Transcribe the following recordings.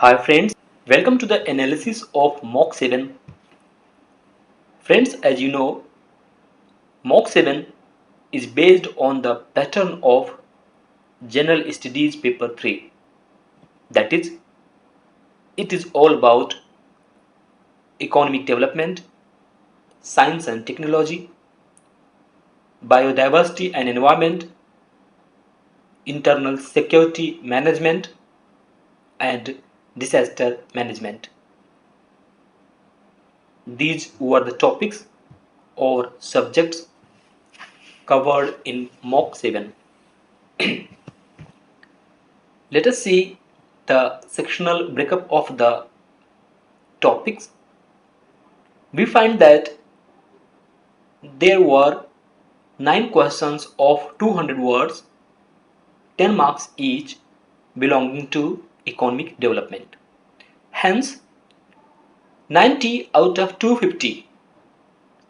Hi friends, welcome to the analysis of Mock 7. Friends, as you know, Mock 7 is based on the pattern of General Studies Paper 3. That is, it is all about economic development, science and technology, biodiversity and environment, internal security management, and disaster management. These were the topics or subjects covered in Mock 7. Let us see the sectional breakup of the topics. We find that there were 9 questions of 200 words, 10 marks each, belonging to economic development. Hence, 90 out of 250.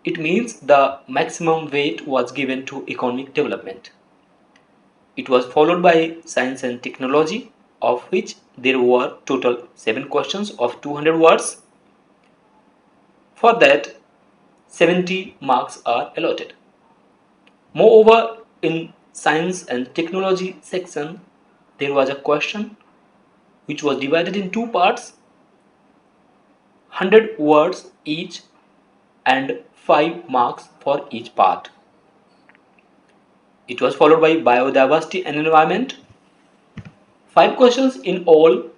It means the maximum weight was given to economic development. It was followed by science and technology, of which there were total 7 questions of 200 words. For that, 70 marks are allotted. Moreover, in science and technology section, there was a question which was divided in two parts, 100 words each and 5 marks for each part. It was followed by biodiversity and environment, 5 questions in all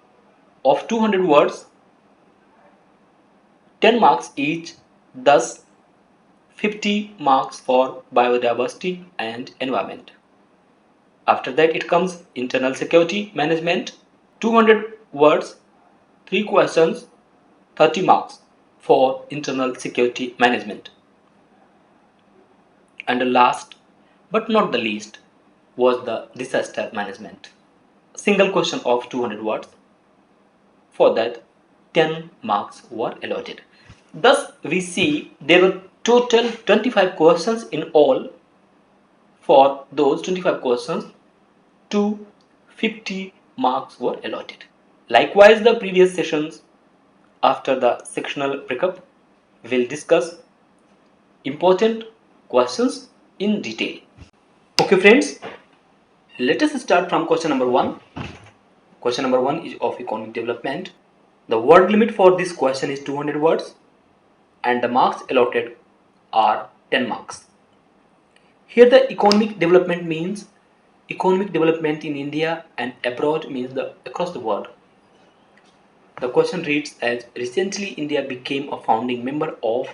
of 200 words, 10 marks each, thus 50 marks for biodiversity and environment. After that it comes internal security management, 200 words, 3 questions, 30 marks for internal security management. And the last but not the least was the disaster management. Single question of 200 words. For that 10 marks were allotted. Thus we see there were total 25 questions in all. For those 25 questions, 250 marks were allotted. Likewise, the previous sessions after the sectional breakup will discuss important questions in detail. Okay friends, let us start from question number 1. Question number 1 is of economic development. The word limit for this question is 200 words and the marks allotted are 10 marks. Here the economic development means economic development in India and abroad means the across the world. The question reads as recently India became a founding member of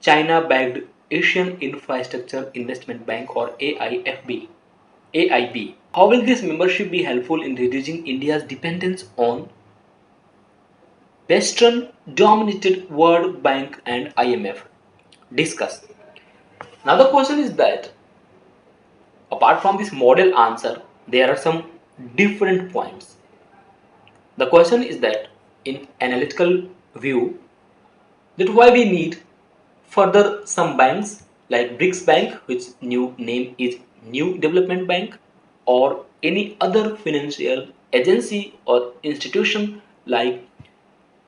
China-backed Asian Infrastructure Investment Bank or AIFB. AIB. How will this membership be helpful in reducing India's dependence on Western dominated World Bank and IMF? Discuss. Now the question is that apart from this model answer, there are some different points. The question is that in analytical view, that why we need further some banks like BRICS Bank, which new name is New Development Bank, or any other financial agency or institution like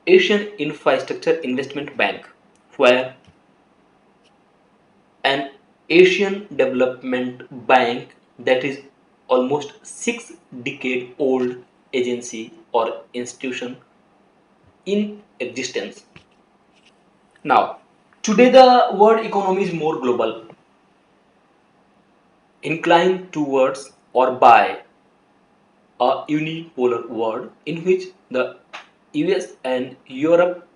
Asian Infrastructure Investment Bank, where an Asian Development Bank that is almost 6 decade old agency or institution in existence. Now, today the world economy is more global, inclined towards or by a unipolar world in which the US and Europe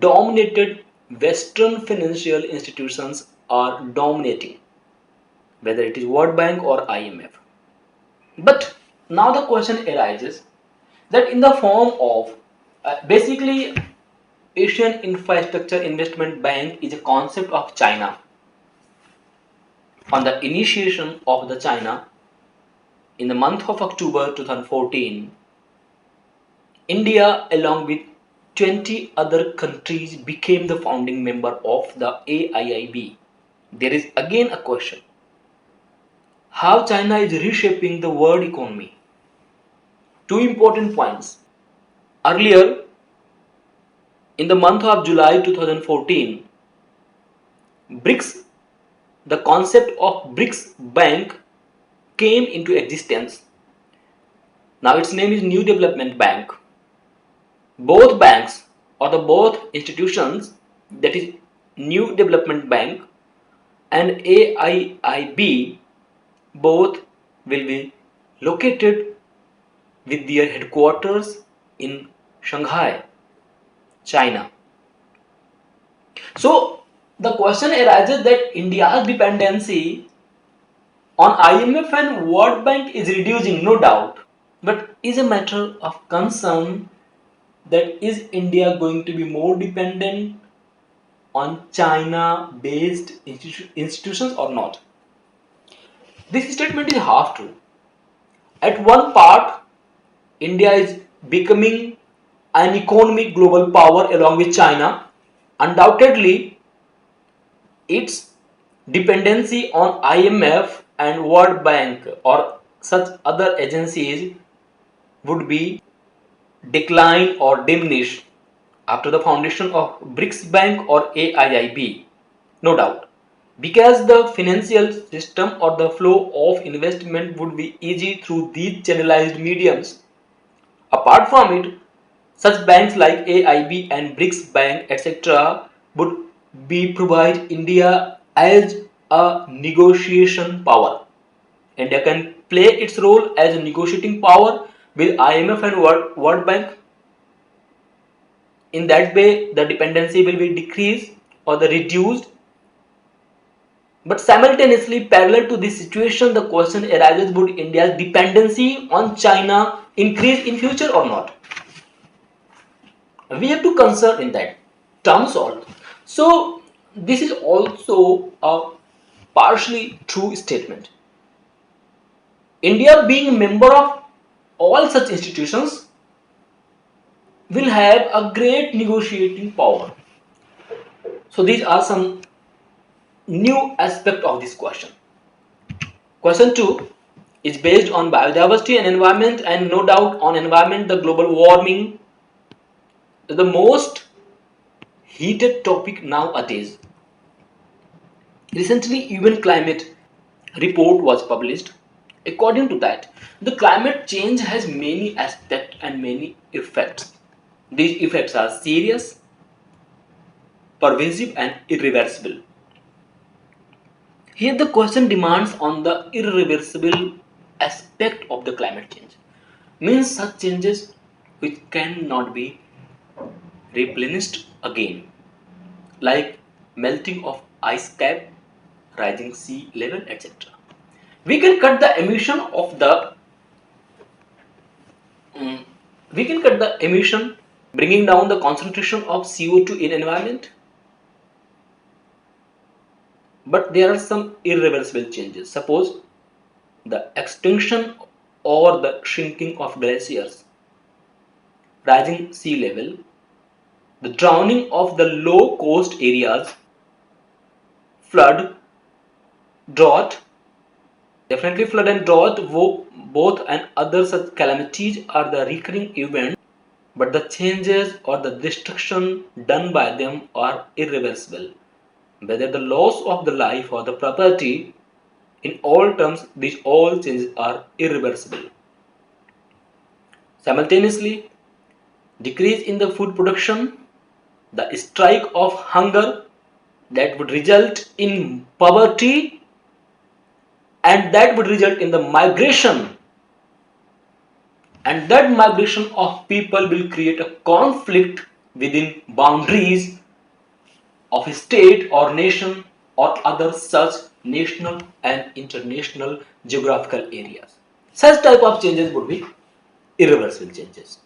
dominated Western financial institutions are dominating, whether it is World Bank or IMF. But now the question arises that in the form of basically Asian Infrastructure Investment Bank is a concept of China. On the initiation of the China in the month of October 2014, India along with 20 other countries became the founding member of the AIIB. There is again a question. How China is reshaping the world economy? Two important points. Earlier, in the month of July 2014, BRICS, the concept of BRICS Bank came into existence. Now its name is New Development Bank. Both banks or the both institutions, that is New Development Bank and AIIB, both will be located with their headquarters in Shanghai, China. So the question arises that India's dependency on IMF and World Bank is reducing, no doubt, but is a matter of concern that is India going to be more dependent on China based institutions or not? This statement is half true. At one part, India is becoming an economic global power along with China. Undoubtedly, its dependency on IMF and World Bank or such other agencies would be decline or diminish after the foundation of BRICS Bank or AIIB, no doubt, because the financial system or the flow of investment would be easy through these channelized mediums. Apart from it, such banks like AIB and BRICS Bank etc. would be provide India as a negotiation power. India can play its role as a negotiating power with IMF and World Bank. In that way, the dependency will be decreased or the reduced. But simultaneously, parallel to this situation, the question arises: would India's dependency on China increase in future or not? We have to consider in that terms also. So this is also a partially true statement. India being a member of all such institutions will have a great negotiating power. So these are some new aspect of this question. Question 2 is based on biodiversity and environment, and no doubt on environment, the global warming is the most heated topic nowadays. Recently, UN climate report was published. According to that, the climate change has many aspects and many effects. These effects are serious, pervasive and irreversible. Here the question demands on the irreversible aspect of the climate change. Means such changes which cannot be replenished again, like melting of ice cap, rising sea level, etc. We can cut the emission of the we can cut the emission, bringing down the concentration of CO2 in environment. But there are some irreversible changes. Suppose the extinction or the shrinking of glaciers, rising sea level, the drowning of the low coast areas, flood, drought. Definitely flood and drought, both and other such calamities are the recurring events, but the changes or the destruction done by them are irreversible. Whether the loss of the life or the property, in all terms, these all changes are irreversible. Simultaneously, decrease in the food production, the strike of hunger that would result in poverty, and that would result in the migration, and that migration of people will create a conflict within boundaries of a state or nation or other such national and international geographical areas. Such type of changes would be irreversible changes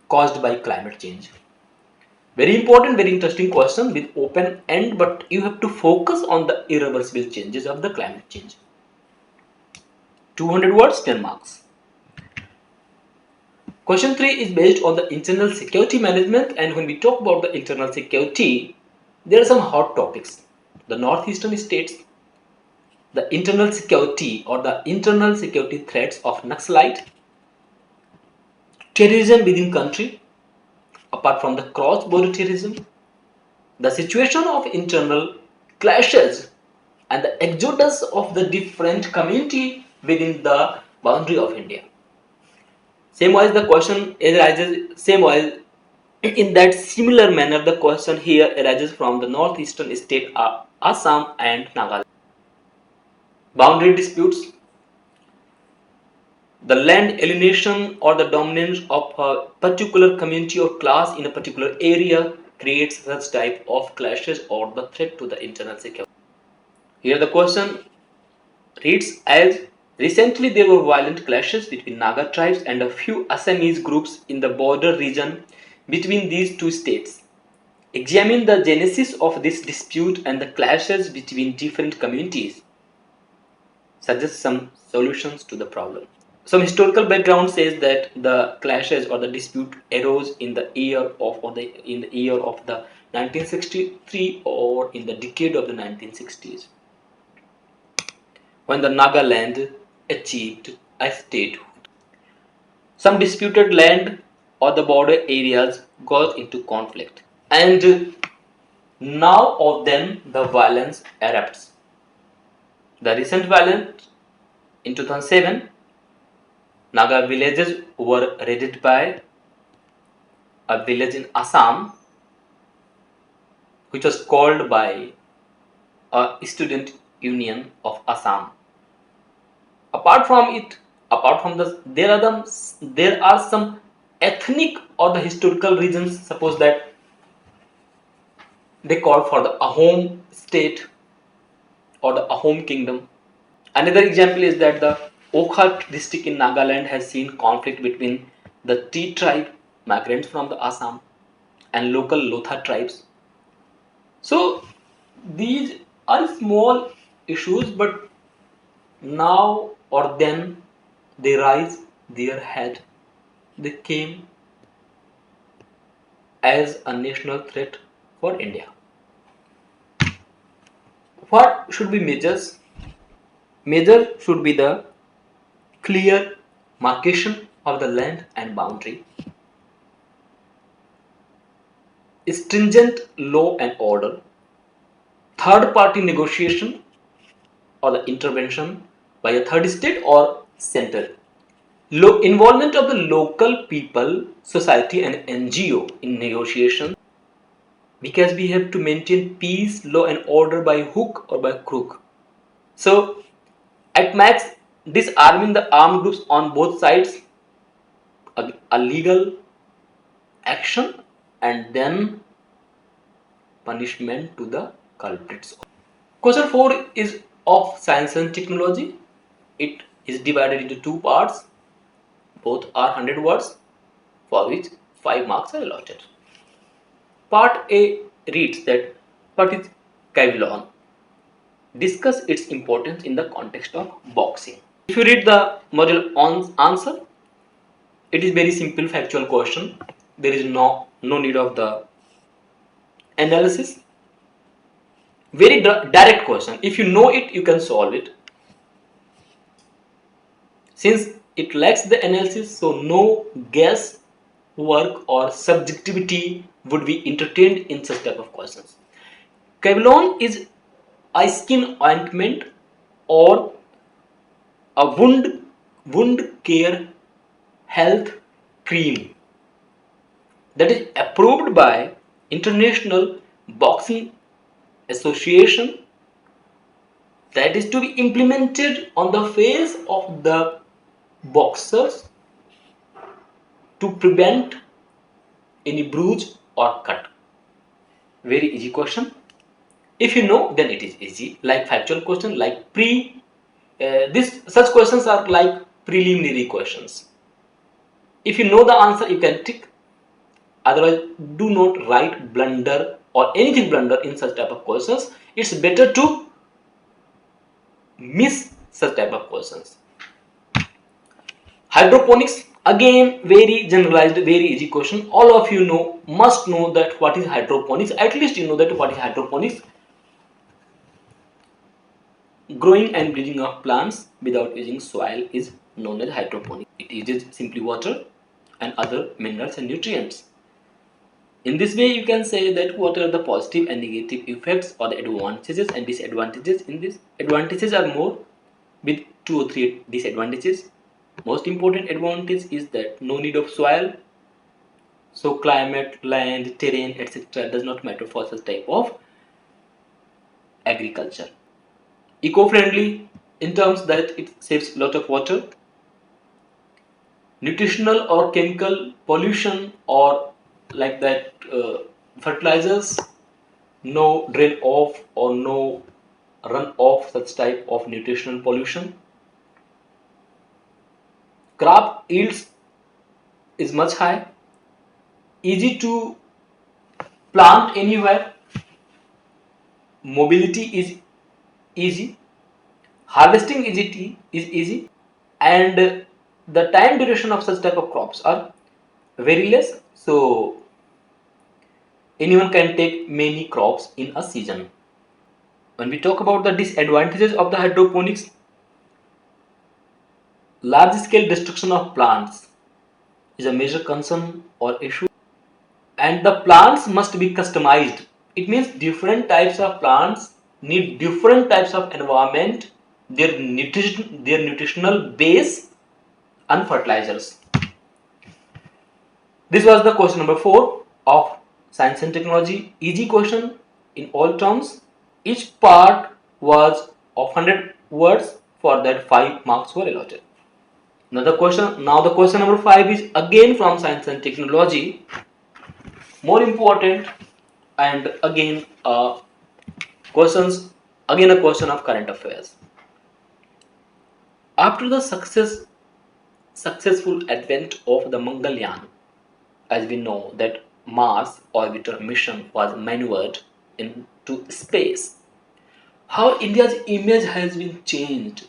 caused by climate change. Very important, very interesting question with open end, but you have to focus on the irreversible changes of the climate change. 200 words, 10 marks. Question 3 is based on the internal security management, and when we talk about the internal security, there are some hot topics. The northeastern states, the internal security or the internal security threats of Naxalite, terrorism within country, apart from the cross-border terrorism, the situation of internal clashes and the exodus of the different community within the boundary of India. Same wise the question arises, same wise in that similar manner the question here arises from the northeastern state Assam and Nagaland. Boundary disputes, the land alienation or the dominance of a particular community or class in a particular area creates such type of clashes or the threat to the internal security. Here the question reads as: recently there were violent clashes between Naga tribes and a few Assamese groups in the border region between these two states. Examine the genesis of this dispute and the clashes between different communities. Suggest some solutions to the problem. Some historical background says that the clashes or the dispute arose in the year of the 1963 or in the decade of the 1960s, when the Nagaland achieved a statehood. Some disputed land or the border areas got into conflict, and now of them the violence erupts. The recent violence in 2007, Naga villages were raided by a village in Assam, which was called by a student union of Assam. Apart from it, apart from this, there are some ethnic or the historical reasons. Suppose that they call for the Ahom state or the Ahom kingdom. Another example is that the Okha district in Nagaland has seen conflict between the T tribe, migrants from the Assam, and local Lotha tribes. So these are small issues, but now or then they rise their head. They came as a national threat for India. What should be measures? Measure should be the clear marcation of the land and boundary, stringent law and order, third party negotiation or the intervention by a third state or center, involvement of the local people, society and NGO in negotiation, because we have to maintain peace, law and order by hook or by crook. So at max, disarming the armed groups on both sides, a legal action, and then punishment to the culprits. Question 4 is of science and technology. It is divided into two parts. Both are 100 words, for which 5 marks are allotted. Part A reads that what is Kevlon? Discuss its importance in the context of boxing. If you read the model answer, it is very simple factual question. There is no need of the analysis. Very direct question. If you know it, you can solve it. Since it lacks the analysis, so no guess work or subjectivity would be entertained in such type of questions. Kevlon is a skin ointment or a wound care health cream that is approved by International Boxing Association, that is to be implemented on the face of the boxers to prevent any bruise or cut. Very easy question. If you know, then it is easy. Like factual question, like such questions are like preliminary questions. If you know the answer, you can tick. Otherwise, do not write blunder or anything blunder in such type of questions. It's better to miss such type of questions. Hydroponics, again very generalized, very easy question. All of you must know that what is hydroponics. At least you know that what is hydroponics. Growing and breeding of plants without using soil is known as hydroponics. It uses simply water and other minerals and nutrients. In this way, you can say that what are the positive and negative effects or the advantages and disadvantages. In this, advantages are more with 2 or 3 disadvantages. Most important advantage is that no need of soil, so climate, land, terrain, etc. does not matter for such type of agriculture. Eco-friendly in terms that it saves a lot of water. Nutritional or chemical pollution or like that fertilizers, no drain off or no run off such type of nutritional pollution. Crop yields is much high, easy to plant anywhere, mobility is easy, harvesting is easy, and the time duration of such type of crops are very less, so anyone can take many crops in a season. When we talk about the disadvantages of the hydroponics, large scale destruction of plants is a major concern or issue, and the plants must be customized. It means different types of plants need different types of environment, their nutritional base and fertilizers. This was the question number 4 of science and technology. Easy question in all terms. Each part was of 100 words. For that 5 marks were allotted. Now the question number 5 is again from science and technology. More important, and again a question of current affairs. After the successful advent of the Mangalyaan, as we know that Mars orbiter mission was maneuvered into space, how India's image has been changed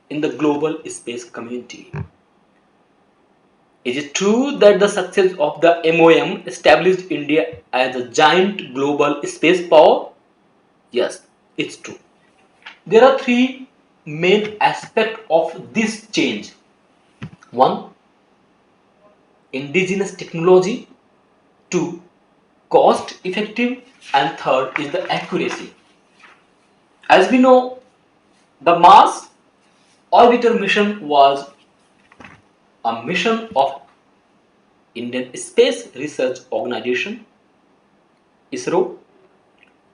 in the global space community. Is it true that the success of the MOM established India as a giant global space power? Yes, it's true. There are 3 main aspects of this change. 1. Indigenous technology. 2. Cost effective. And 3rd is the accuracy. As we know, the Mars orbiter mission was a mission of Indian Space Research Organization, ISRO.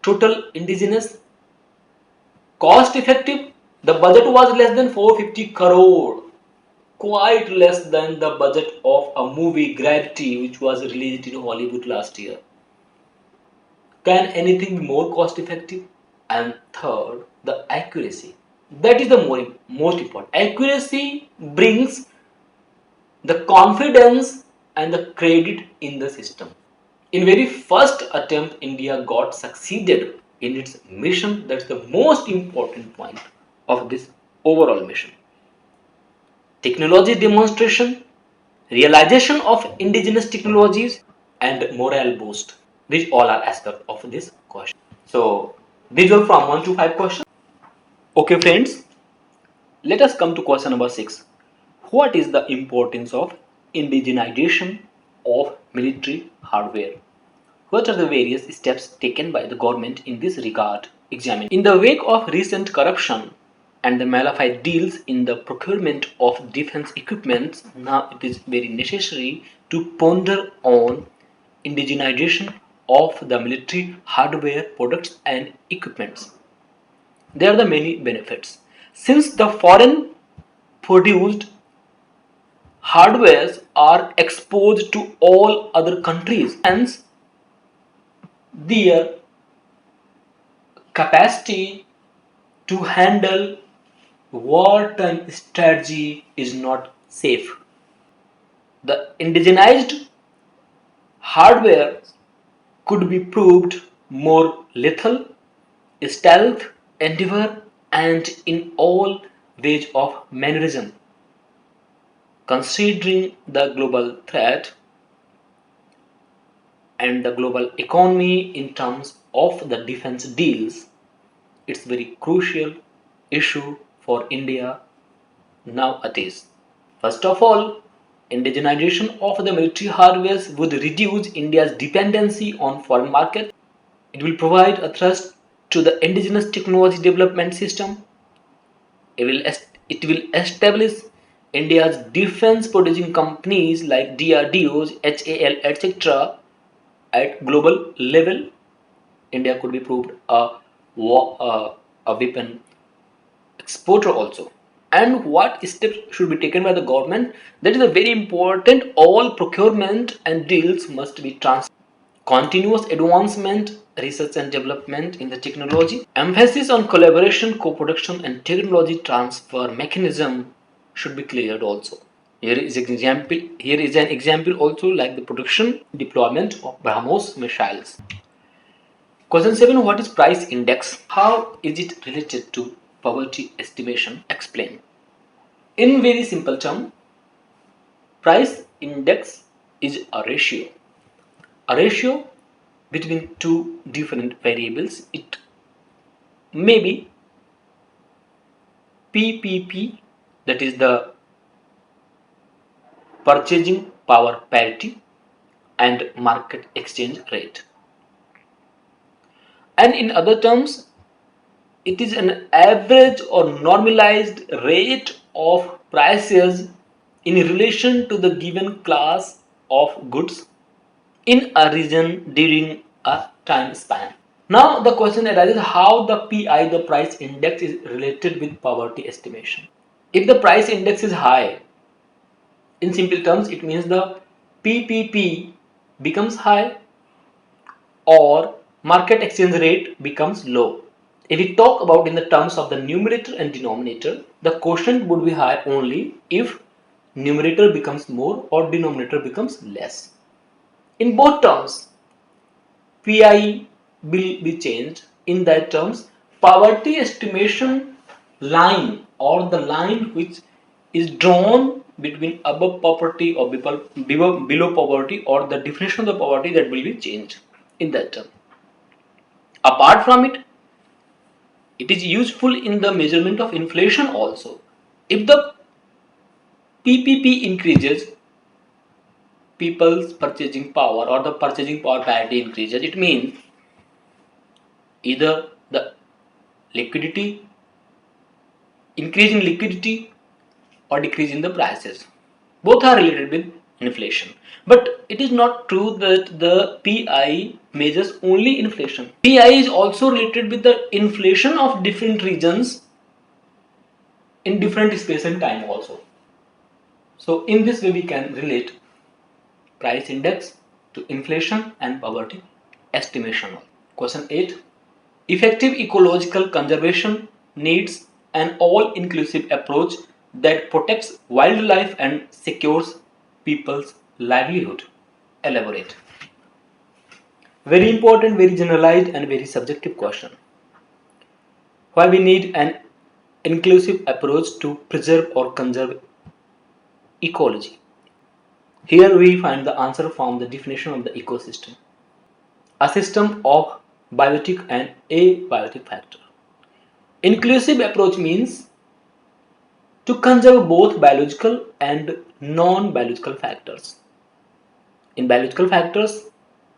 Total indigenous, cost effective. The budget was less than 450 crore, quite less than the budget of a movie Gravity, which was released in Hollywood last year. Can anything be more cost effective? And 3rd, the accuracy. That is the most important. Accuracy brings the confidence and the credit in the system. In very first attempt, India got succeeded in its mission. That's the most important point of this overall mission. Technology demonstration, realization of indigenous technologies, and morale boost. These all are aspects of this question. So these were from 1 to 5 questions. Okay friends, let us come to question number 6. What is the importance of indigenization of military hardware? What are the various steps taken by the government in this regard? Examine. In the wake of recent corruption and the malafide deals in the procurement of defense equipment, now it is very necessary to ponder on indigenization of the military hardware products and equipments. There are the many benefits. Since the foreign produced hardwares are exposed to all other countries, hence their capacity to handle wartime strategy is not safe. The indigenized hardware could be proved more lethal, stealth, endeavor, and in all ways of mannerism. Considering the global threat and the global economy in terms of the defense deals, it's very crucial issue for India nowadays. First of all, Indigenization of the military hardware would reduce India's dependency on foreign markets. It will provide a thrust to the indigenous technology development system. It will establish India's defense producing companies like DRDOs, HAL, etc. at global level. India could be proved a weapon exporter also. And what steps should be taken by the government? That is a very important. All procurement and deals must be transparent. Continuous advancement, research and development in the technology. Emphasis on collaboration, co-production and technology transfer mechanism should be cleared also. Here is an example also, like the production deployment of BrahMos missiles. Question 7. What is price index? How is it related to poverty estimation? Explain. In very simple term, price index is a ratio. A ratio between two different variables. It may be PPP, that is the purchasing power parity, and market exchange rate. And in other terms, it is an average or normalized rate of prices in relation to the given class of goods in a region during a time span. Now the question arises how the PI, the price index, is related with poverty estimation. If the price index is high, in simple terms, it means the PPP becomes high or market exchange rate becomes low. If we talk about in the terms of the numerator and denominator, the quotient would be high only if numerator becomes more or denominator becomes less. In both terms, PI will be changed. In that terms, poverty estimation line or the line which is drawn between above poverty or below poverty, or the definition of the poverty, that will be changed in that term. Apart from it, it is useful in the measurement of inflation also. If the PPP increases, people's purchasing power or the purchasing power parity increases, it means either the liquidity, increase in liquidity or decrease in the prices. Both are related with inflation. But it is not true that the PI measures only inflation. PI is also related with the inflation of different regions in different space and time also. So in this way we can relate price index to inflation and poverty estimation. Question 8. Effective ecological conservation needs an all-inclusive approach that protects wildlife and secures people's livelihood. Elaborate. Very important, very generalized and very subjective question. Why we need an inclusive approach to preserve or conserve ecology? Here we find the answer from the definition of the ecosystem. A system of biotic and abiotic factor. Inclusive approach means to conserve both biological and non-biological factors. In biological factors,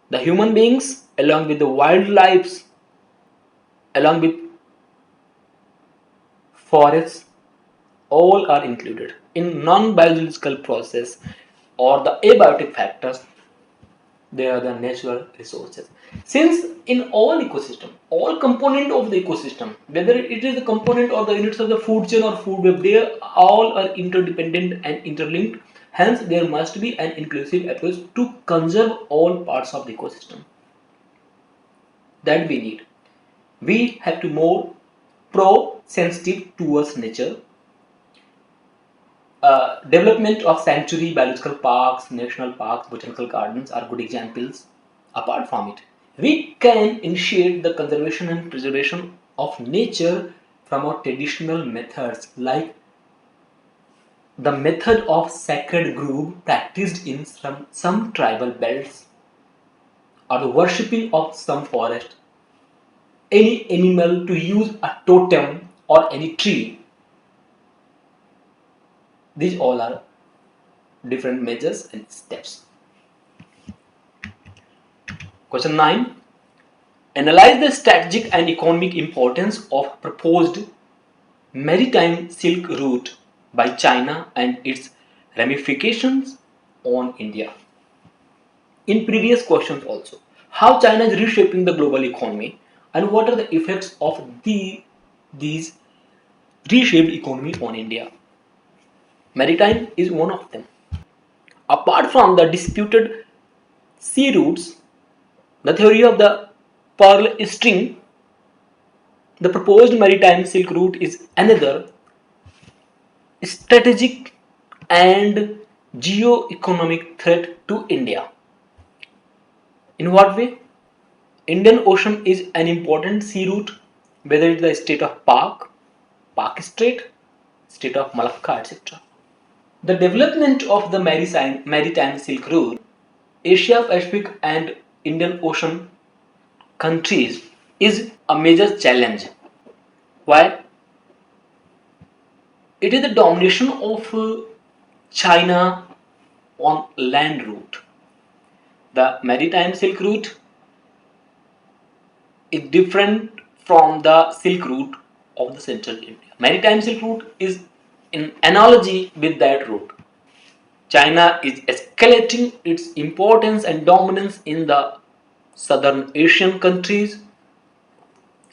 the human beings along with the wildlife, along with forests, all are included. In non-biological process or the abiotic factors, they are the natural resources. Since in all ecosystem, all component of the ecosystem, whether it is a component or the units of the food chain or food web, they all are interdependent and interlinked. Hence, there must be an inclusive approach to conserve all parts of the ecosystem. That we need. We have to more pro-sensitive towards nature. Development of sanctuary, biological parks, national parks, botanical gardens are good examples. Apart from it, we can initiate the conservation and preservation of nature from our traditional methods, like the method of sacred grove practiced in some tribal belts, or the worshipping of some forest, any animal to use a totem or any tree. These all are different measures and steps. Question 9. Analyze the strategic and economic importance of proposed maritime Silk Route by China and its ramifications on India. In previous questions also, how China is reshaping the global economy and what are the effects of these reshaped economy on India. Maritime is one of them. Apart from the disputed sea routes, the theory of the pearl string, the proposed maritime Silk Route is another strategic and geo-economic threat to India. In what way? Indian Ocean is an important sea route, whether it's the state of Pak Strait, state of Malacca, etc. The development of the maritime Silk Route, Asia Pacific and Indian Ocean countries is a major challenge. Why? It is the domination of China on land route. The maritime Silk Route is different from the Silk Route of the central India. Maritime Silk Route is in analogy with that route. China is escalating its importance and dominance in the southern Asian countries,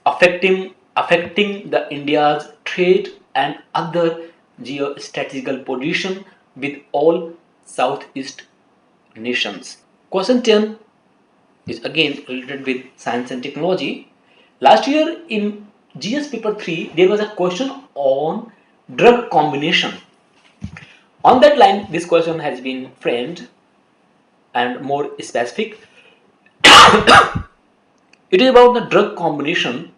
affecting the India's trade and other geostrategical position with all Southeast nations. Question 10 is again related with science and technology. Last year in GS paper 3 there was a question on drug combination. On that line this question has been framed and more specific. It is about the drug combination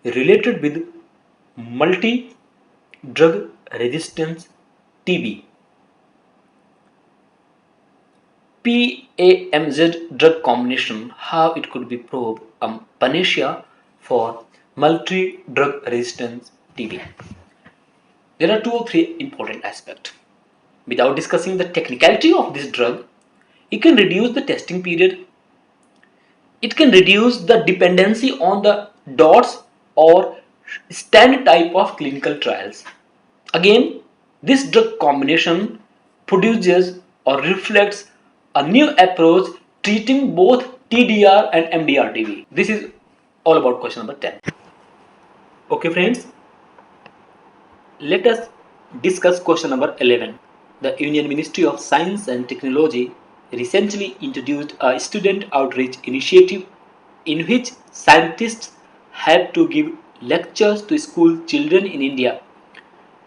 related with multi drug resistance TB. PAMZ drug combination, how it could be proved a panacea for multi drug resistance TB. There are two or three important aspects. Without discussing the technicality of this drug, it can reduce the testing period. It can reduce the dependency on the DOTS or standard type of clinical trials. Again, this drug combination produces or reflects a new approach treating both TDR and MDR-TB. This is all about question number 10. Okay friends, let us discuss question number 11. The Union Ministry of Science and Technology recently introduced a student outreach initiative in which scientists have to give lectures to school children in India.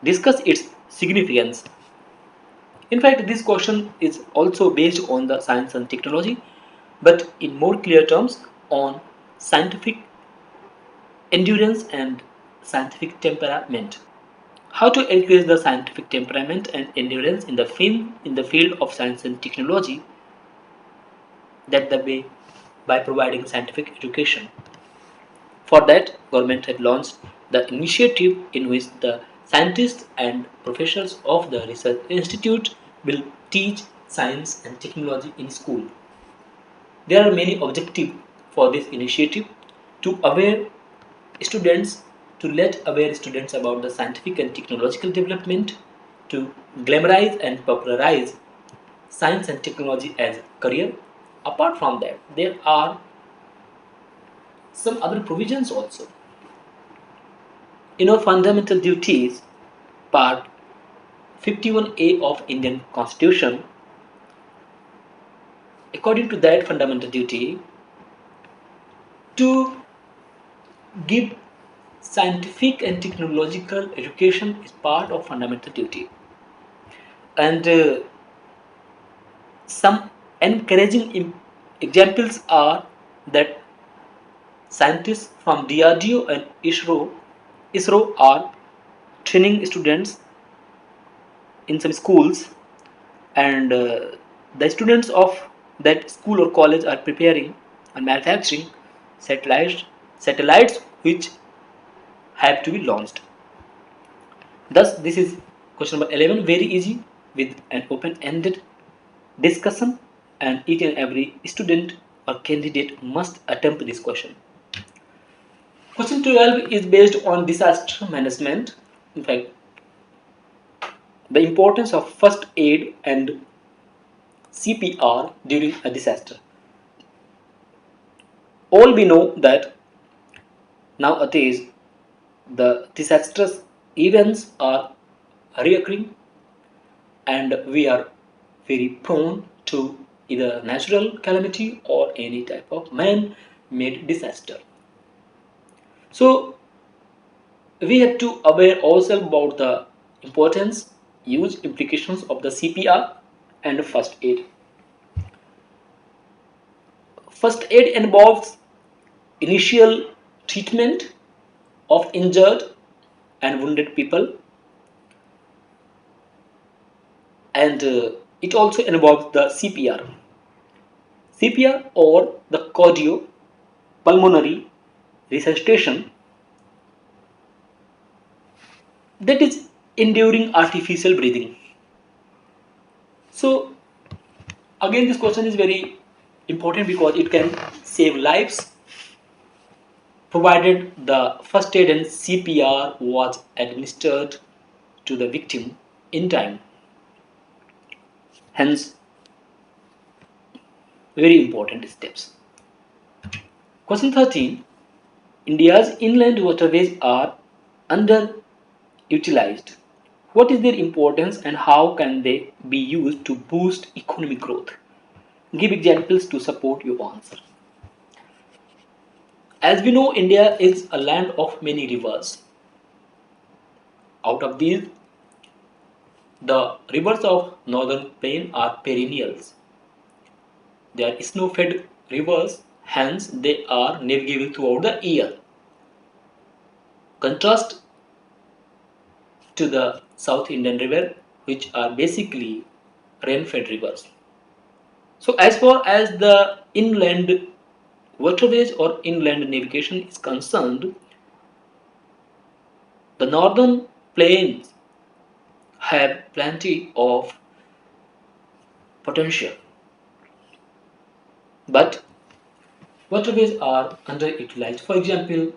Discuss its significance. In fact, this question is also based on the science and technology, but in more clear terms on scientific endurance and scientific temperament. How to increase the scientific temperament and endurance in the field of science and technology, that the way by providing scientific education. For that, government had launched the initiative in which the scientists and professors of the research institute will teach science and technology in school. There are many objectives for this initiative to let aware students about the scientific and technological development, to glamorize and popularize science and technology as career. Apart from that, there are some other provisions also. In our fundamental duties, part 51A of Indian Constitution, according to that fundamental duty, to give scientific and technological education is part of fundamental duty. And some encouraging examples are that scientists from DRDO and ISRO are training students in some schools, and the students of that school or college are preparing and manufacturing satellites which have to be launched. Thus, this is question number 11, very easy. with an open-ended discussion, and each and every student or candidate must attempt this question. Question 12 is based on disaster management. In fact, the importance of first aid and CPR during a disaster. All we know that nowadays the disastrous events are reoccurring, and we are very prone to either natural calamity or any type of man-made disaster. So we have to aware ourselves about the importance, huge implications of the CPR and first aid. First aid involves initial treatment of injured and wounded people, and it also involves the CPR. CPR or the cardiopulmonary resuscitation, that is enduring artificial breathing. So again, this question is very important because it can save lives provided the first aid and CPR was administered to the victim in time. Hence, very important steps. Question 13. India's inland waterways are underutilized. What is their importance and how can they be used to boost economic growth? Give examples to support your answer. As we know, India is a land of many rivers. Out of these, the rivers of northern plain are perennials. They are snow-fed rivers, hence they are navigable throughout the year. Contrast to the South Indian River, which are basically rain-fed rivers. So as far as the inland waterways or inland navigation is concerned, the northern plains have plenty of potential, but waterways are underutilized. For example,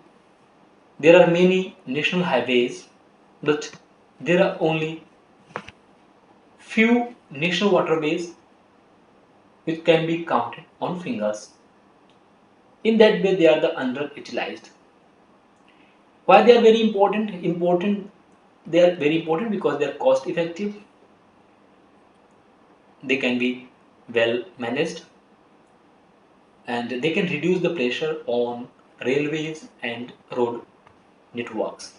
there are many national highways, but there are only few national waterways which can be counted on fingers. In that way, they are the underutilized. Why they are very important? They are very important because they are cost effective. They can be well managed, and they can reduce the pressure on railways and road networks.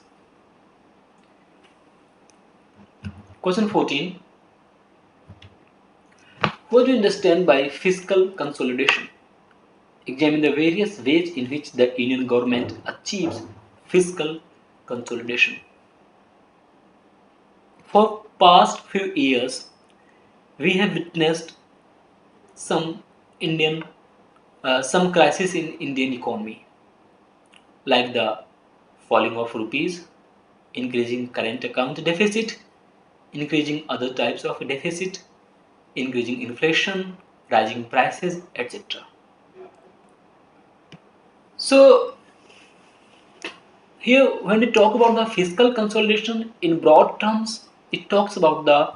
Question 14. What do you understand by fiscal consolidation? Examine the various ways in which the Indian government achieves fiscal consolidation. For past few years, we have witnessed some Indian some crisis in Indian economy, like the falling of rupees, increasing current account deficit, increasing other types of deficit, increasing inflation, rising prices, etc. So here, when we talk about the fiscal consolidation in broad terms, it talks about the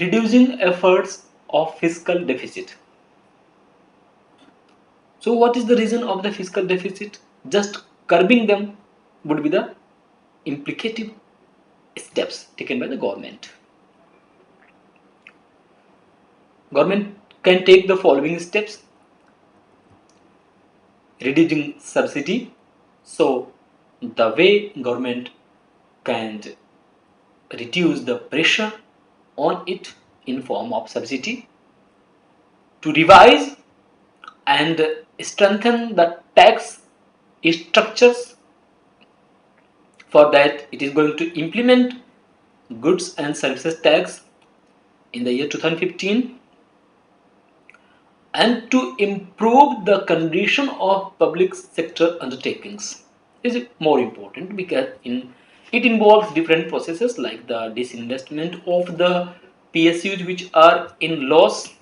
reducing efforts of fiscal deficit. So what is the reason of the fiscal deficit? Just curbing them would be the implicative steps taken by the government. Government can take the following steps: reducing subsidy. So the way government can reduce the pressure on it in form of subsidy, to revise and strengthen the tax structures. For that, it is going to implement goods and services tax in the year 2015, and to improve the condition of public sector undertakings is more important, because in It involves different processes like the disinvestment of the PSUs which are in loss,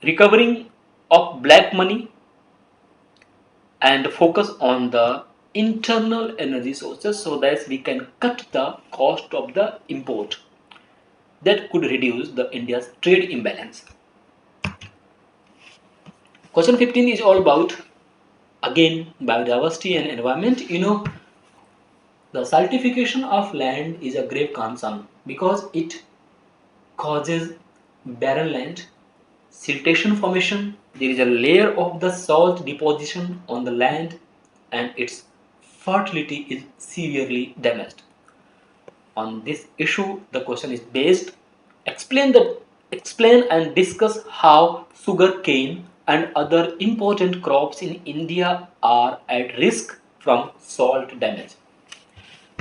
recovering of black money, and focus on the internal energy sources so that we can cut the cost of the import. That could reduce the India's trade imbalance. Question 15 is all about again biodiversity and environment. The saltification of land is a grave concern because it causes barren land, siltation formation. There is a layer of the salt deposition on the land and its fertility is severely damaged. On this issue, the question is based. Explain and discuss how sugar cane and other important crops in India are at risk from salt damage.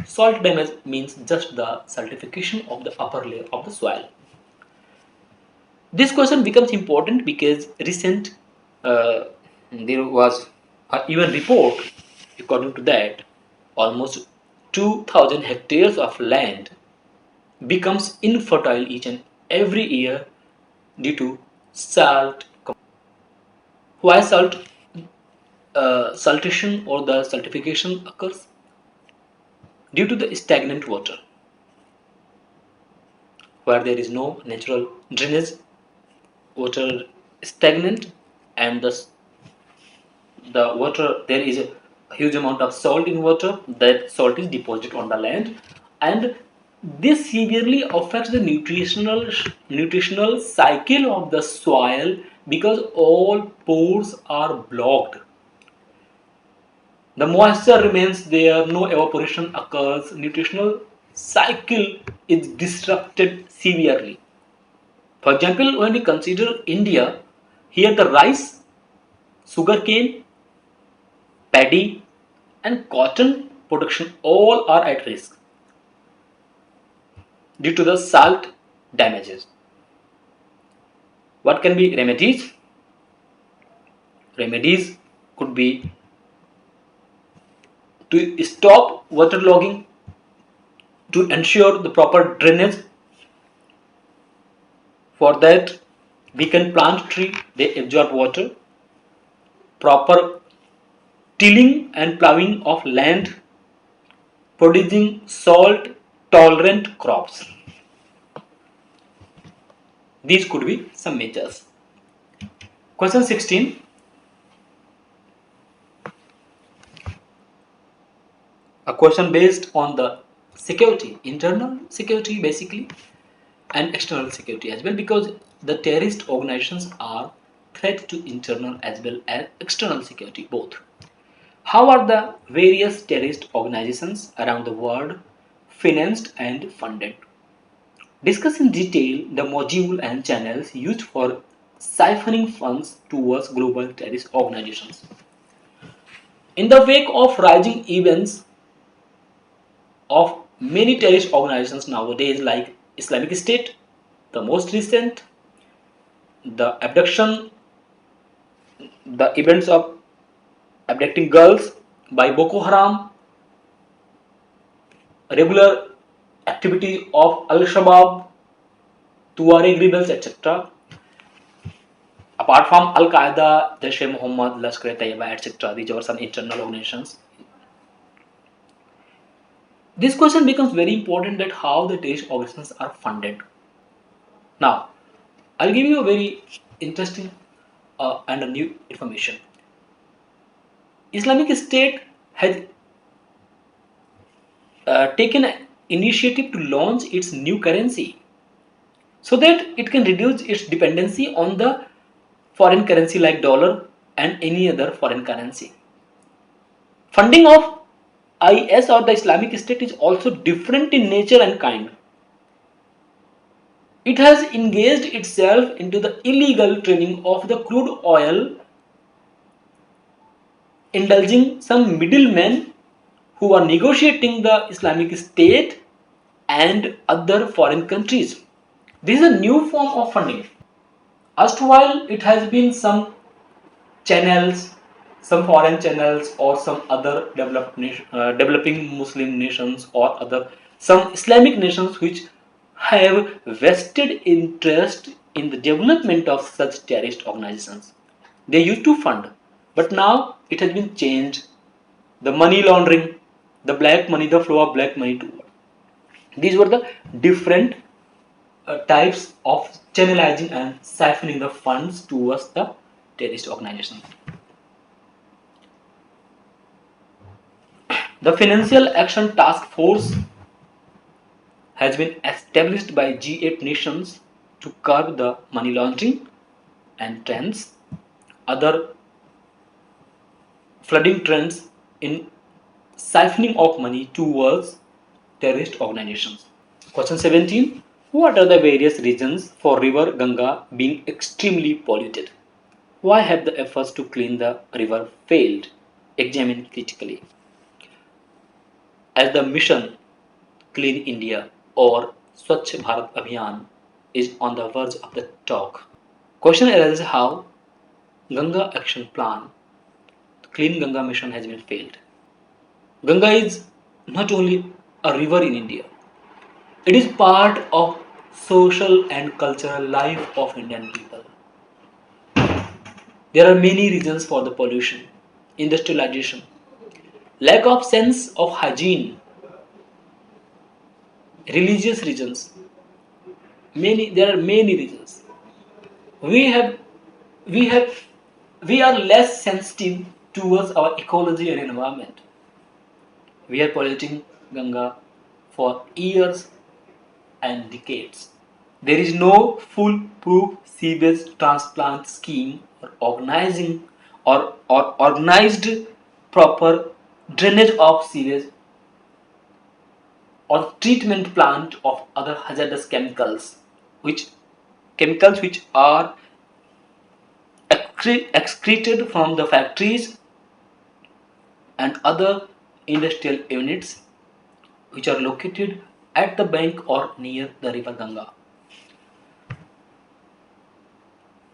Salt damage means just the saltification of the upper layer of the soil. This question becomes important because recent there was an even report according to that almost 2000 hectares of land becomes infertile each and every year due to salt. Why saltation or the saltification occurs? Due to the stagnant water, where there is no natural drainage, water stagnant, and the water, there is a huge amount of salt in water. That salt is deposited on the land, and this severely affects the nutritional cycle of the soil because all pores are blocked. The moisture remains there, no evaporation occurs, nutritional cycle is disrupted severely. For example, when we consider India, here the rice, sugarcane, paddy, and cotton production all are at risk due to the salt damages. What can be remedies? Remedies could be to stop waterlogging, to ensure the proper drainage. For that, we can plant tree, they absorb water, proper tilling and ploughing of land, producing salt tolerant crops. These could be some measures. Question 16. A question based on the security, internal security basically, and external security as well, because the terrorist organizations are threat to internal as well as external security both. How are the various terrorist organizations around the world financed and funded? Discuss in detail the module and channels used for siphoning funds towards global terrorist organizations. In the wake of rising events of many terrorist organizations nowadays like Islamic State, the most recent, the abduction, the events of abducting girls by Boko Haram, regular activity of Al-Shabaab, Tuareg rebels, etc. Apart from Al-Qaeda, Jaish-e-Mohammed, Lashkar-e-Taiba, etc. These are some internal organizations. This question becomes very important, that how the terrorist organizations are funded. Now, I'll give you a very interesting and a new information. Islamic State has taken an initiative to launch its new currency so that it can reduce its dependency on the foreign currency like dollar and any other foreign currency. Funding of IS or the Islamic State is also different in nature and kind. It has engaged itself into the illegal trading of the crude oil, indulging some middlemen who are negotiating the Islamic State and other foreign countries. This is a new form of funding. Erstwhile, it has been some channels, some foreign channels or some other developing Muslim nations or other some Islamic nations which have vested interest in the development of such terrorist organizations. They used to fund, but now it has been changed. The money laundering, the black money, the flow of black money to these were the different types of channelizing and siphoning the funds towards the terrorist organization. The Financial Action Task Force has been established by G8 nations to curb the money laundering and trends, other flooding trends in siphoning of money towards terrorist organizations. Question 17. What are the various reasons for river Ganga being extremely polluted? Why have the efforts to clean the river failed? Examine critically. As the mission Clean India or Swachh Bharat Abhiyan is on the verge of the talk. Question arises how Ganga Action Plan, Clean Ganga mission has been failed. Ganga is not only a river in India, it is part of social and cultural life of Indian people. There are many reasons for the pollution, industrialization, lack of sense of hygiene, religious reasons. There are many reasons. We have we have we are less sensitive towards our ecology and environment. We are polluting Ganga for years and decades. There is no foolproof sewage transplant scheme or organized proper drainage of sewage or treatment plant of other hazardous which are excreted from the factories and other industrial units which are located at the bank or near the river Ganga.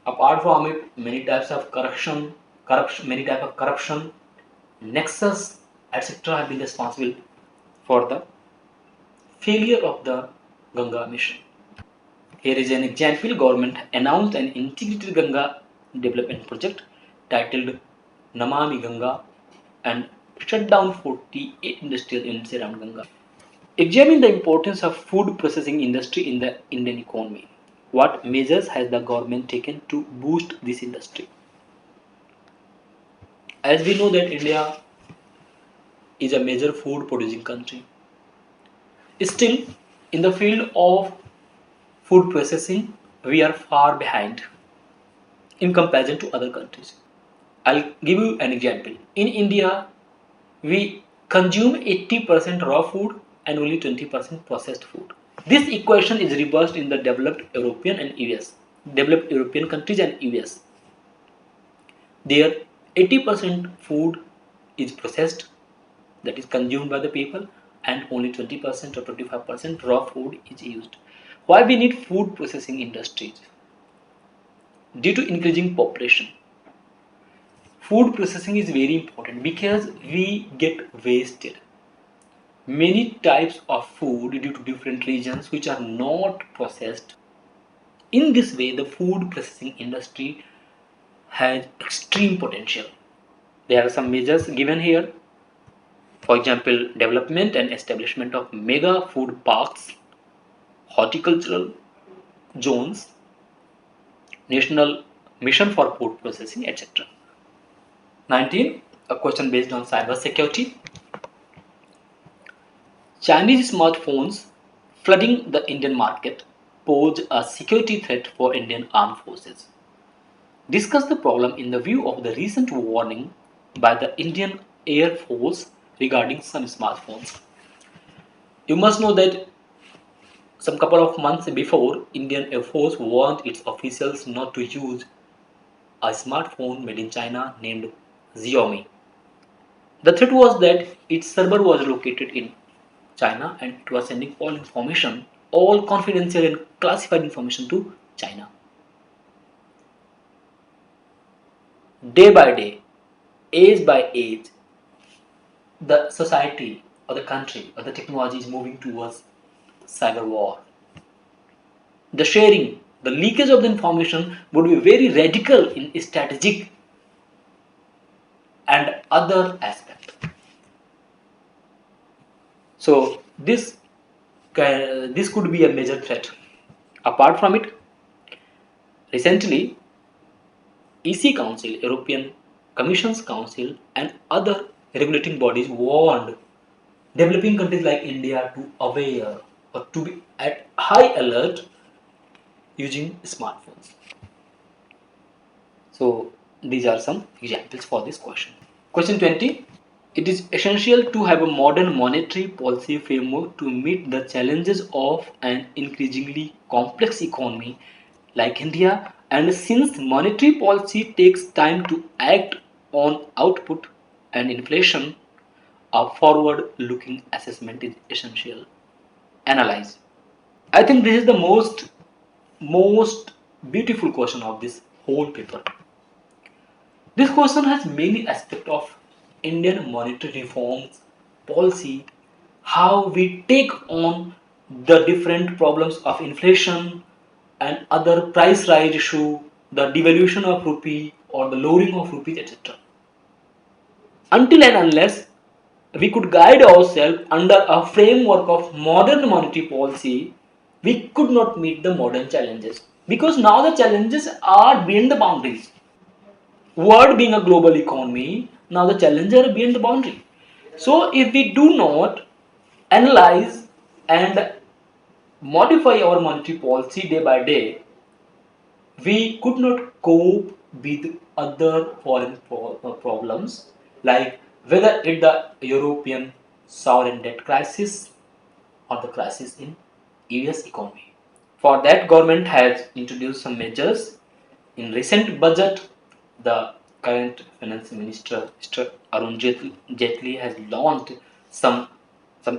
Apart from it, many types of corruption, nexus, etc. have been responsible for the failure of the Ganga mission. Here is an example. Government announced an integrated Ganga development project titled Namami Ganga and shut down 48 industrial units around Ganga. Examine the importance of food processing industry in the Indian economy. What measures has the government taken to boost this industry? As we know that India is a major food producing country. Still, in the field of food processing, we are far behind in comparison to other countries. I'll give you an example. In India, we consume 80% raw food and only 20% processed food. This equation is reversed in the developed European countries and US. There 80% food is processed, that is consumed by the people, and only 20% or 25% raw food is used. Why we need food processing industries? Due to increasing population. Food processing is very important because we get wasted. Many types of food due to different regions which are not processed. In this way, the food processing industry has extreme potential. There are some measures given here. For example, development and establishment of mega food parks, horticultural zones, national mission for food processing, etc. 19. A question based on cyber security. Chinese smartphones flooding the Indian market pose a security threat for Indian armed forces. Discuss the problem in the view of the recent warning by the Indian Air Force regarding some smartphones. You must know that some couple of months before, Indian Air Force warned its officials not to use a smartphone made in China named Xiaomi. The threat was that its server was located in China and it was sending all confidential and classified information to China. Day by day, age by age, the society or the country or the technology is moving towards cyber war. The sharing, the leakage of the information would be very radical in strategic and other aspect. So this could be a major threat. Apart from it, recently EC Council, European Commission's Council, and other regulating bodies warned developing countries like India to aware or to be at high alert using smartphones. So these are some examples for this question. Question 20. It is essential to have a modern monetary policy framework to meet the challenges of an increasingly complex economy like India, and since monetary policy takes time to act on output and inflation, a forward looking assessment is essential. Analyze. I think this is the most beautiful question of this whole paper. This question has many aspects of Indian monetary reforms, policy, how we take on the different problems of inflation and other price rise issue, the devaluation of rupee or the lowering of rupees, etc. Until and unless we could guide ourselves under a framework of modern monetary policy, we could not meet the modern challenges. Because now the challenges are beyond the boundaries. World being a global economy, now the challenges are beyond the boundary. So if we do not analyze and modify our monetary policy day by day, we could not cope with other foreign problems, like whether it the European sovereign debt crisis or the crisis in US economy. For that, government has introduced some measures. In recent budget, the current finance minister, Mr. Arun Jaitley, has launched some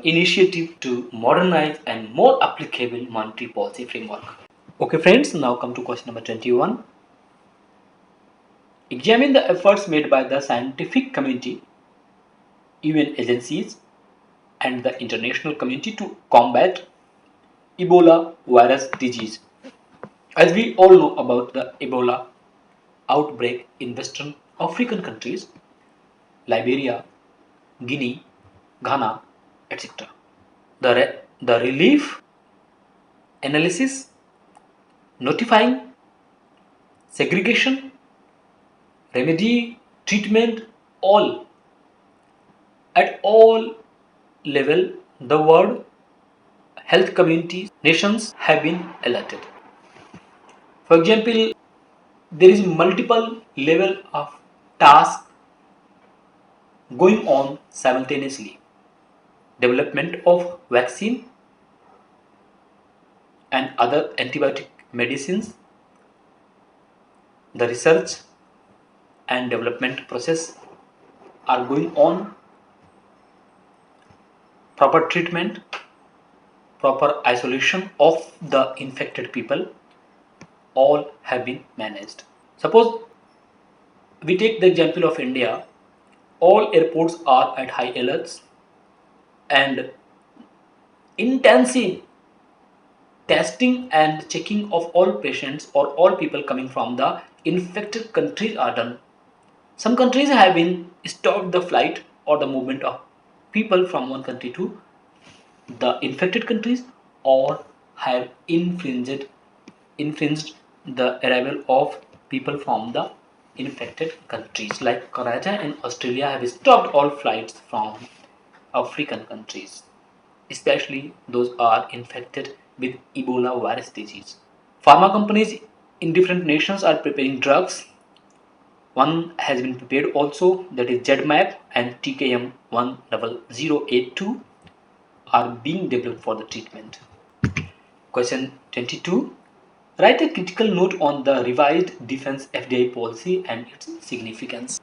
initiative to modernize and more applicable monetary policy framework. Okay friends, now come to question number 21. Examine the efforts made by the scientific community, UN agencies, and the international community to combat Ebola virus disease. As we all know about the Ebola outbreak in Western African countries, Liberia, Guinea, Ghana, etc. The relief, analysis, notifying, segregation, remedy, treatment, all at all level, the world health communities, nations have been alerted. For example, there is multiple level of tasks going on simultaneously. Development of vaccine and other antibiotic medicines, the research and development process are going on. Proper treatment, proper isolation of the infected people, all have been managed. Suppose we take the example of India, all airports are at high alerts and intensive testing and checking of all patients or all people coming from the infected countries are done. Some countries have been stopped the flight or the movement of people from one country to the infected countries, or have infringed the arrival of people from the infected countries. Like Canada and Australia have stopped all flights from African countries, especially those are infected with Ebola virus disease. Pharma companies in different nations are preparing drugs. One has been prepared also, that is ZMapp and TKM 10082 are being developed for the treatment. Question 22. Write a critical note on the revised defense FDI policy and its significance.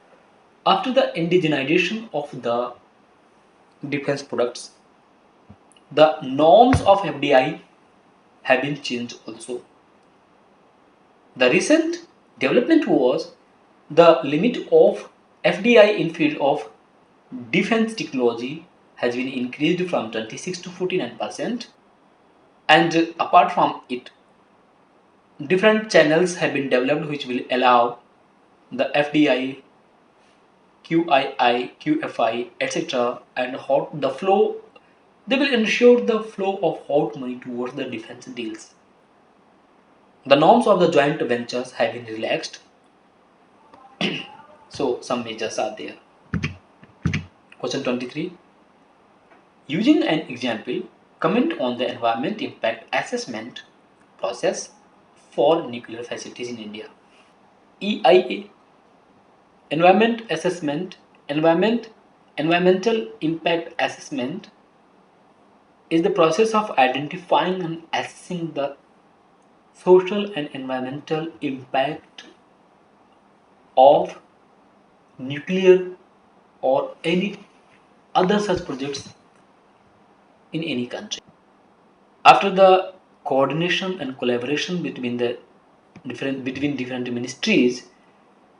After the indigenization of the defense products, the norms of FDI have been changed also. The recent development was the limit of FDI in field of defense technology has been increased from 26 to 49%, and apart from it, different channels have been developed which will allow the FDI, QII, QFI, etc. and hot the flow. They will ensure the flow of hot money towards the defense deals. The norms of the joint ventures have been relaxed, so some measures are there. Question 23. Using an example, comment on the environment impact assessment process for nuclear facilities in India. EIA, environment assessment, environmental impact assessment is the process of identifying and assessing the social and environmental impact of nuclear or any other such projects in any country. After the coordination and collaboration between different ministries,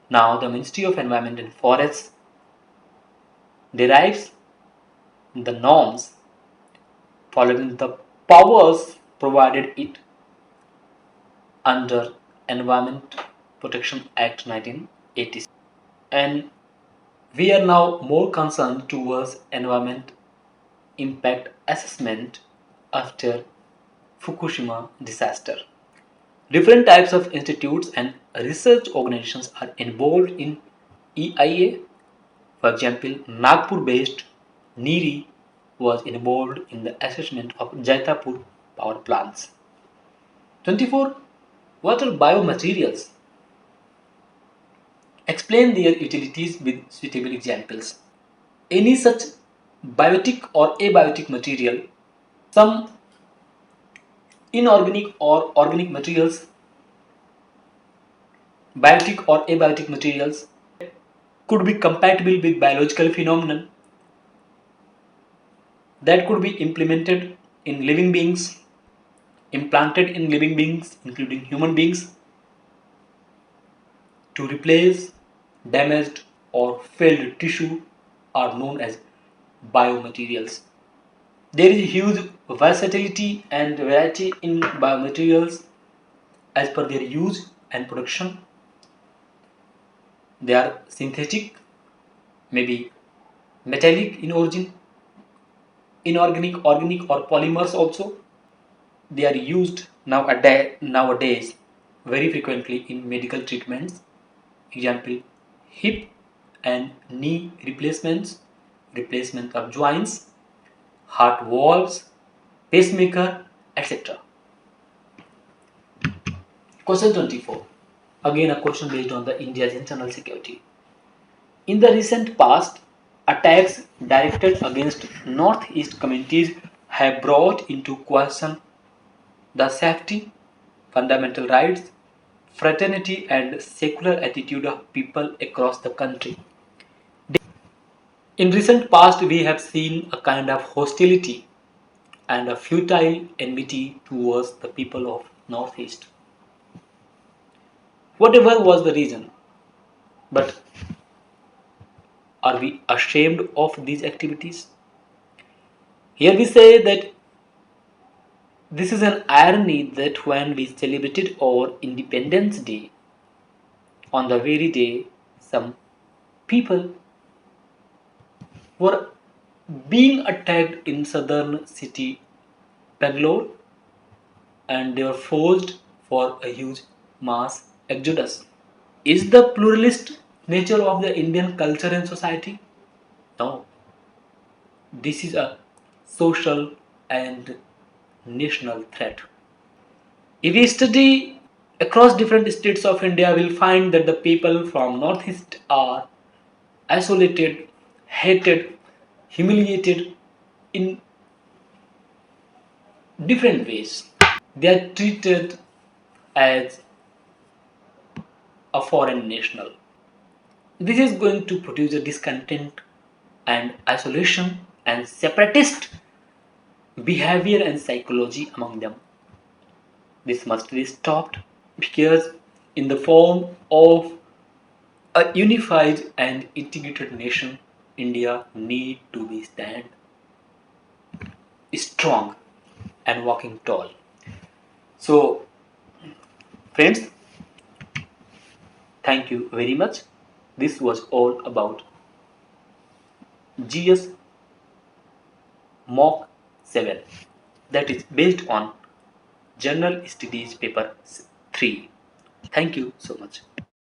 now the Ministry of Environment and Forests derives the norms following the powers provided it under Environment Protection Act 1986. And we are now more concerned towards environment impact assessment after Fukushima disaster. Different types of institutes and research organizations are involved in EIA. For example, Nagpur-based NIRI was involved in the assessment of Jaitapur power plants. 24. What are biomaterials? Explain their utilities with suitable examples. Any such biotic or abiotic material, some inorganic or organic materials, biotic or abiotic materials could be compatible with biological phenomenon that could be implemented in living beings, implanted in living beings, including human beings, to replace damaged or failed tissue are known as biomaterials. There is huge versatility and variety in biomaterials as per their use and production. They are synthetic, maybe metallic in origin, inorganic, organic, or polymers also. They are used nowadays very frequently in medical treatments. Example, hip and knee replacements, replacement of joints, heart valves, pacemaker, etc. Question 24. Again a question based on the India's internal security. In the recent past, attacks directed against Northeast communities have brought into question the safety, fundamental rights, fraternity and secular attitude of people across the country. In recent past, we have seen a kind of hostility and a futile enmity towards the people of Northeast. Whatever was the reason, but are we ashamed of these activities? Here we say that this is an irony that when we celebrated our Independence Day, on the very day some people were being attacked in southern city Bangalore and they were forced for a huge mass exodus. Is the pluralist nature of the Indian culture and society? No. This is a social and national threat. If we study across different states of India, we'll find that the people from Northeast are isolated, hated, humiliated in different ways. They are treated as a foreign national. This is going to produce a discontent and isolation and separatist behavior and psychology among them. This must be stopped because in the form of A unified and integrated nation, India need to be stand strong and walking tall. So, friends, thank you very much. This was all about GS Mock 7, that is based on General Studies Paper 3. Thank you so much.